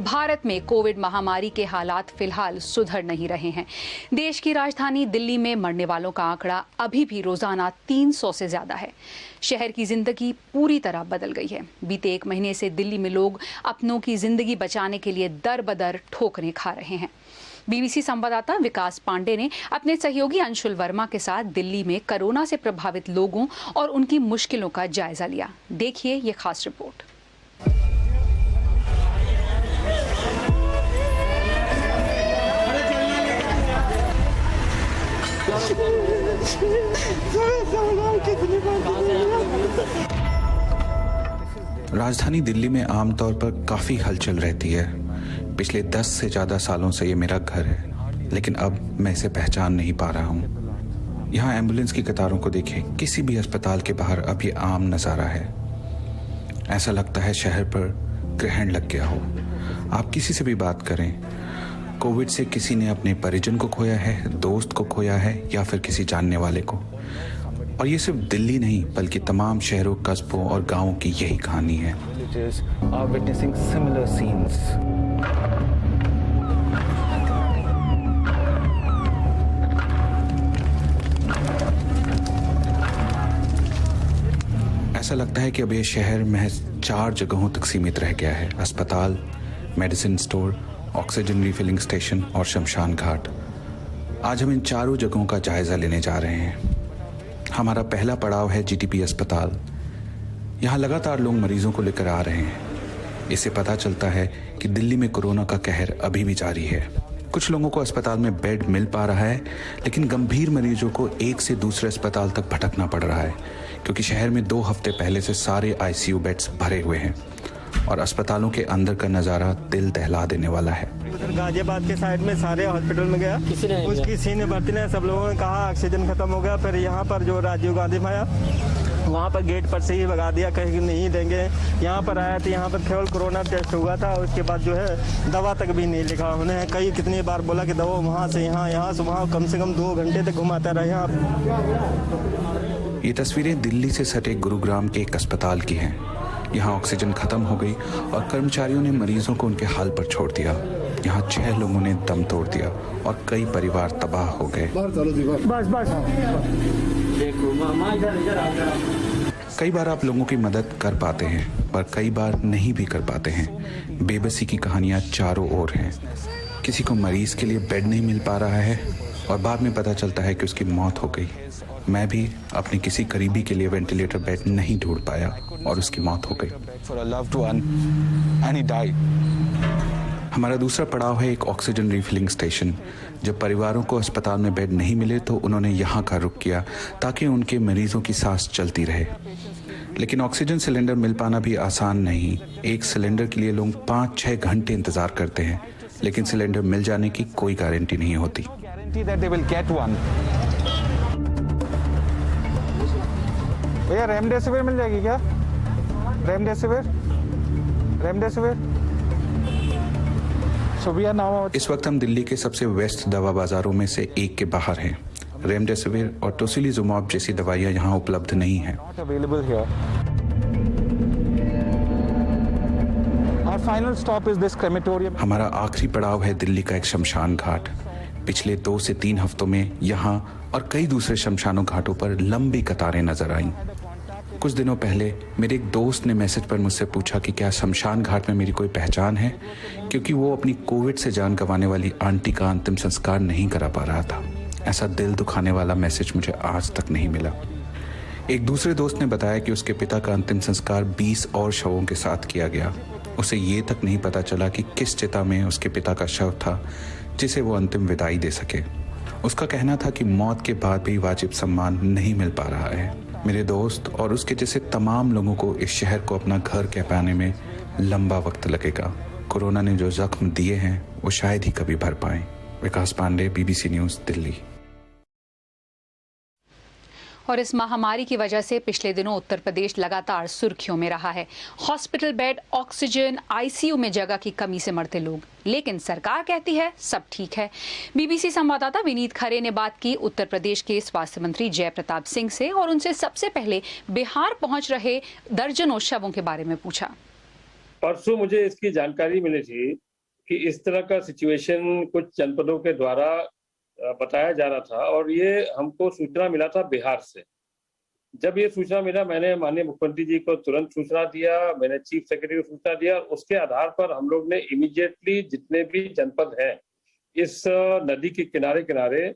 भारत में कोविड महामारी के हालात फिलहाल सुधर नहीं रहे हैं। देश की राजधानी दिल्ली में मरने वालों का आंकड़ा अभी भी रोजाना 300 से ज्यादा है। शहर की जिंदगी पूरी तरह बदल गई है। बीते एक महीने से दिल्ली में लोग अपनों की जिंदगी बचाने के लिए दर बदर ठोकरें खा रहे हैं। बीबीसी संवाददाता विकास पांडे ने अपने सहयोगी अंशुल वर्मा के साथ दिल्ली में कोरोना से प्रभावित लोगों और उनकी मुश्किलों का जायजा लिया। देखिए ये खास रिपोर्ट। राजधानी दिल्ली में आमतौर पर काफी हलचल रहती है। पिछले 10 से ज्यादा सालों से ये मेरा घर है, लेकिन अब मैं इसे पहचान नहीं पा रहा हूँ। यहाँ एम्बुलेंस की कतारों को देखें, किसी भी अस्पताल के बाहर अब ये आम नजारा है। ऐसा लगता है शहर पर ग्रहण लग गया हो। आप किसी से भी बात करें, कोविड से किसी ने अपने परिजन को खोया है, दोस्त को खोया है या फिर किसी जानने वाले को। और ये सिर्फ दिल्ली नहीं बल्कि तमाम शहरों, कस्बों और गांवों की यही कहानी है। ऐसा लगता है कि अब ये शहर महज 4 जगहों तक सीमित रह गया है: अस्पताल, medicine store, oxygen refilling station और शमशान घाट। आज हम इन चारों जगहों का जायजा लेने जा रहे हैं। हमारा पहला पड़ाव है जीटीपी अस्पताल। यहाँ लगातार लोग मरीजों को लेकर आ रहे हैं। इससे पता चलता है कि दिल्ली में कोरोना का कहर अभी भी जारी है। कुछ लोगों को अस्पताल में बेड मिल पा रहा है, लेकिन गंभीर मरीजों को एक से दूसरे अस्पताल तक भटकना पड़ रहा है, क्योंकि शहर में 2 हफ्ते पहले से सारे आईसीयू बेड्स भरे हुए हैं और अस्पतालों के अंदर का नजारा दिल दहला देने वाला है। गाजियाबाद के साइड में सारे हॉस्पिटल में गया, किसी ने भर्ती नहीं, सब लोगों ने कहा ऑक्सीजन खत्म हो गया। फिर यहाँ पर जो राजीव गांधी में आया, वहाँ पर गेट पर से ही भगा दिया, कहीं नहीं देंगे। यहाँ पर आया तो यहाँ पर केवल कोरोना टेस्ट हुआ था, उसके बाद जो है दवा तक भी नहीं लिखा उन्हें। कई कितनी बार बोला कि दवा वहाँ से यहाँ, यहाँ से वहाँ, कम से कम 2 घंटे तक घुमाता रहे आप। ये तस्वीरें दिल्ली से सटे गुरुग्राम के एक अस्पताल की हैं। यहाँ ऑक्सीजन खत्म हो गई और कर्मचारियों ने मरीजों को उनके हाल पर छोड़ दिया। यहाँ 6 लोगों ने दम तोड़ दिया और कई परिवार तबाह हो गए। कई बार आप लोगों की मदद कर पाते हैं, पर कई बार नहीं भी कर पाते हैं। बेबसी की कहानियां चारों ओर हैं। किसी को मरीज के लिए बेड नहीं मिल पा रहा है और बाद में पता चलता है कि उसकी मौत हो गई। मैं भी अपने किसी करीबी के लिए वेंटिलेटर बेड नहीं ढूंढ पाया और उसकी मौत हो गई। हमारा दूसरा पड़ाव है एक ऑक्सीजन रिफिलिंग स्टेशन। जब परिवारों को अस्पताल में बेड नहीं मिले तो उन्होंने यहाँ का रुख किया ताकि उनके मरीजों की सांस चलती रहे। लेकिन ऑक्सीजन सिलेंडर मिल पाना भी आसान नहीं। एक सिलेंडर के लिए लोग 5-6 घंटे इंतजार करते हैं, लेकिन सिलेंडर मिल जाने की कोई गारंटी नहीं होती। भैया रेमडेसिविर मिल जाएगी क्या? रेमडेसिविर। इस वक्त हम दिल्ली के सबसे व्यस्त दवा बाजारों में से एक के बाहर हैं। रेमडेसिविर और टोसिलीजुमाब जैसी दवाइयां यहाँ उपलब्ध नहीं हैं। हमारा आखिरी पड़ाव है दिल्ली का एक शमशान घाट। पिछले 2 से 3 हफ्तों में यहाँ और कई दूसरे शमशानों घाटों पर लंबी कतारें नजर आईं। कुछ दिनों पहले मेरे एक दोस्त ने मैसेज पर मुझसे पूछा कि क्या शमशान घाट में मेरी कोई पहचान है, क्योंकि वो अपनी कोविड से जान गंवाने वाली आंटी का अंतिम संस्कार नहीं करा पा रहा था। ऐसा दिल दुखाने वाला मैसेज मुझे आज तक नहीं मिला। एक दूसरे दोस्त ने बताया कि उसके पिता का अंतिम संस्कार 20 और शवों के साथ किया गया। उसे ये तक नहीं पता चला कि किस चिता में उसके पिता का शव था जिसे वो अंतिम विदाई दे सके। उसका कहना था कि मौत के बाद भी वाजिब सम्मान नहीं मिल पा रहा है। मेरे दोस्त और उसके जैसे तमाम लोगों को इस शहर को अपना घर कह पाने में लंबा वक्त लगेगा। कोरोना ने जो जख्म दिए हैं वो शायद ही कभी भर पाए। विकास पांडे, बीबीसी न्यूज़, दिल्ली। और इस महामारी की वजह से पिछले दिनों उत्तर प्रदेश लगातार सुर्खियों में रहा है। हॉस्पिटल बेड, ऑक्सीजन, आईसीयू में जगह की कमी से मरते लोग, लेकिन सरकार कहती है सब ठीक है। बीबीसी संवाददाता विनीत खरे ने बात की उत्तर प्रदेश के स्वास्थ्य मंत्री जय प्रताप सिंह से और उनसे सबसे पहले बिहार पहुंच रहे दर्जनों शवों के बारे में पूछा। परसों मुझे इसकी जानकारी मिली थी कि इस तरह का सिचुएशन कुछ जनपदों के द्वारा बताया जा रहा था और ये हमको सूचना मिला था बिहार से। जब ये सूचना मिला, मैंने माननीय मुख्यमंत्री जी को तुरंत सूचना दिया, मैंने चीफ सेक्रेटरी को सूचना दिया। उसके आधार पर हम लोग ने इमीडिएटली जितने भी जनपद हैं इस नदी के किनारे किनारे,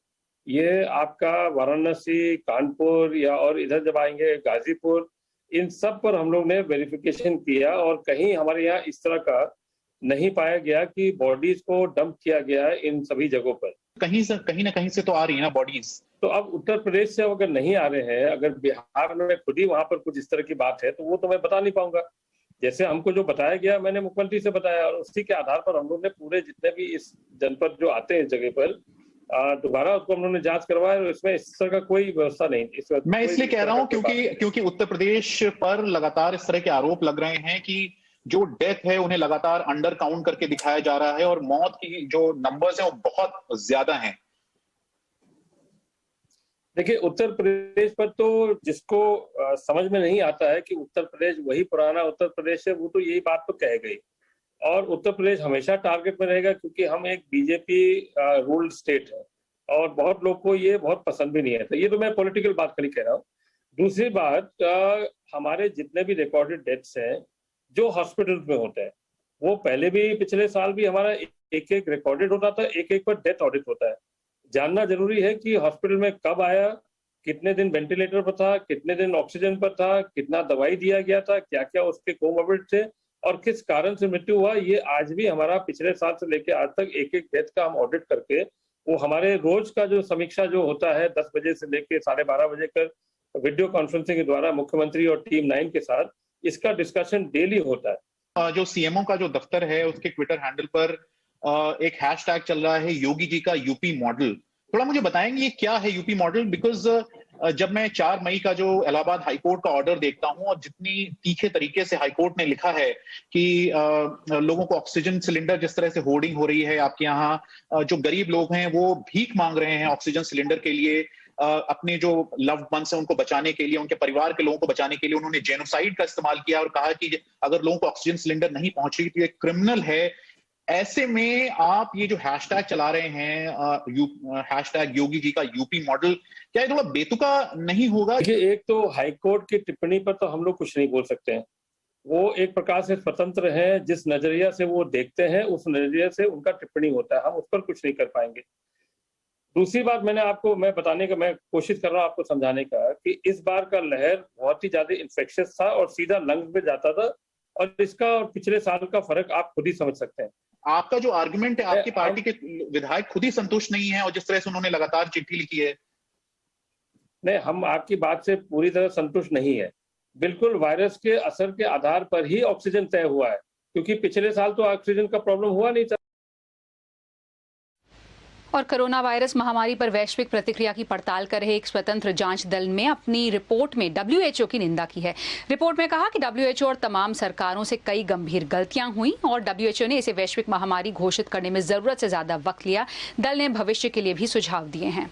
ये आपका वाराणसी, कानपुर या और इधर जब आएंगे गाजीपुर, इन सब पर हम लोग ने वेरिफिकेशन किया और कहीं हमारे यहाँ इस तरह का नहीं पाया गया कि बॉडीज को डंप किया गया है इन सभी जगहों पर। कहीं ना कहीं से तो आ रही है ना बॉडीज। तो अब उत्तर प्रदेश से अगर नहीं आ रहे हैं, अगर बिहार में खुद ही वहां पर कुछ इस तरह की बात है, तो वो तो मैं बता नहीं पाऊंगा। जैसे हमको जो बताया गया, मैंने मुख्यमंत्री से बताया और उसी के आधार पर हम लोग ने पूरे जितने भी इस जनपद जो आते हैं इस जगह पर दोबारा उसको हम लोग ने जांच करवाया और इसमें इस तरह का कोई व्यवस्था नहीं। मैं इसलिए कह रहा हूं क्योंकि उत्तर प्रदेश पर लगातार इस तरह के आरोप लग रहे हैं कि जो डेथ है उन्हें लगातार अंडर काउंट करके दिखाया जा रहा है और मौत की जो नंबर्स हैं वो बहुत ज्यादा हैं। देखिए, उत्तर प्रदेश पर तो जिसको समझ में नहीं आता है कि उत्तर प्रदेश वही पुराना उत्तर प्रदेश है, वो तो यही बात तो कह गई। और उत्तर प्रदेश हमेशा टारगेट में रहेगा क्योंकि हम एक बीजेपी रूल्ड स्टेट है और बहुत लोग को ये बहुत पसंद भी नहीं है। तो ये तो मैं पॉलिटिकल बात खाली कह रहा हूँ। दूसरी बात, हमारे जितने भी रिकॉर्डेड डेथ्स हैं जो हॉस्पिटल में होते हैं, वो पहले भी पिछले साल भी हमारा एक एक रिकॉर्डेड होता था, एक एक पर डेथ ऑडिट होता है। जानना जरूरी है कि हॉस्पिटल में कब आया, कितने दिन वेंटिलेटर पर था, कितने दिन ऑक्सीजन पर था, कितना दवाई दिया गया था, क्या क्या उसके कोमोर्बिड थे और किस कारण से मृत्यु हुआ। ये आज भी हमारा पिछले साल से लेकर आज तक एक एक डेथ का हम ऑडिट करके, वो हमारे रोज का जो समीक्षा जो होता है 10 बजे से लेकर 12:30 बजे तक वीडियो कॉन्फ्रेंसिंग के द्वारा मुख्यमंत्री और टीम 9 के साथ इसका डिस्कशन डेली होता है। जो सीएमओ का जो दफ्तर है उसके ट्विटर हैंडल पर एक हैशटैग चल रहा है योगी जी का यूपी मॉडल। थोड़ा मुझे बताएंगे ये क्या है यूपी मॉडल? बिकॉज जब मैं 4 मई का जो इलाहाबाद हाईकोर्ट का ऑर्डर देखता हूं और जितनी तीखे तरीके से हाईकोर्ट ने लिखा है कि लोगों को ऑक्सीजन सिलेंडर, जिस तरह से होर्डिंग हो रही है आपके यहाँ, जो गरीब लोग हैं वो भीख मांग रहे हैं ऑक्सीजन सिलेंडर के लिए, अपने जो लव्ड वंस हैं उनको बचाने के लिए, उनके परिवार के लोगों को बचाने के लिए उन्होंने जेनोसाइड का इस्तेमाल किया और कहा कि अगर लोगों को ऑक्सीजन सिलेंडर नहीं पहुंच रही तो ये क्रिमिनल है। ऐसे में आप ये जो हैशटैग चला रहे हैं हैशटैग योगी जी का यूपी मॉडल, क्या ये थोड़ा बेतुका नहीं होगा? देखिए, एक तो हाईकोर्ट की टिप्पणी पर तो हम लोग कुछ नहीं बोल सकते हैं। वो एक प्रकार से स्वतंत्र है, जिस नजरिया से वो देखते हैं उस नजरिया से उनका टिप्पणी होता है, हम उस पर कुछ नहीं कर पाएंगे। दूसरी बात मैं बताने का मैं कोशिश कर रहा हूँ आपको समझाने का कि इस बार का लहर बहुत ही ज्यादा इन्फेक्शियस था और सीधा लंग्स में जाता था और इसका और पिछले साल का फर्क आप खुद ही समझ सकते हैं। आपका जो आर्गुमेंट है, आपकी पार्टी के विधायक खुद ही संतुष्ट नहीं है और जिस तरह से उन्होंने लगातार चिट्ठी लिखी है। नहीं, हम आपकी बात से पूरी तरह संतुष्ट नहीं है। बिल्कुल वायरस के असर के आधार पर ही ऑक्सीजन तय हुआ है, क्योंकि पिछले साल तो ऑक्सीजन का प्रॉब्लम हुआ नहीं था। और कोरोना वायरस महामारी पर वैश्विक प्रतिक्रिया की पड़ताल कर रहे एक स्वतंत्र जांच दल ने अपनी रिपोर्ट में WHO की निंदा की है। रिपोर्ट में कहा कि WHO और तमाम सरकारों से कई गंभीर गलतियां हुई और WHO ने इसे वैश्विक महामारी घोषित करने में जरूरत से ज्यादा वक्त लिया। दल ने भविष्य के लिए भी सुझाव दिए हैं।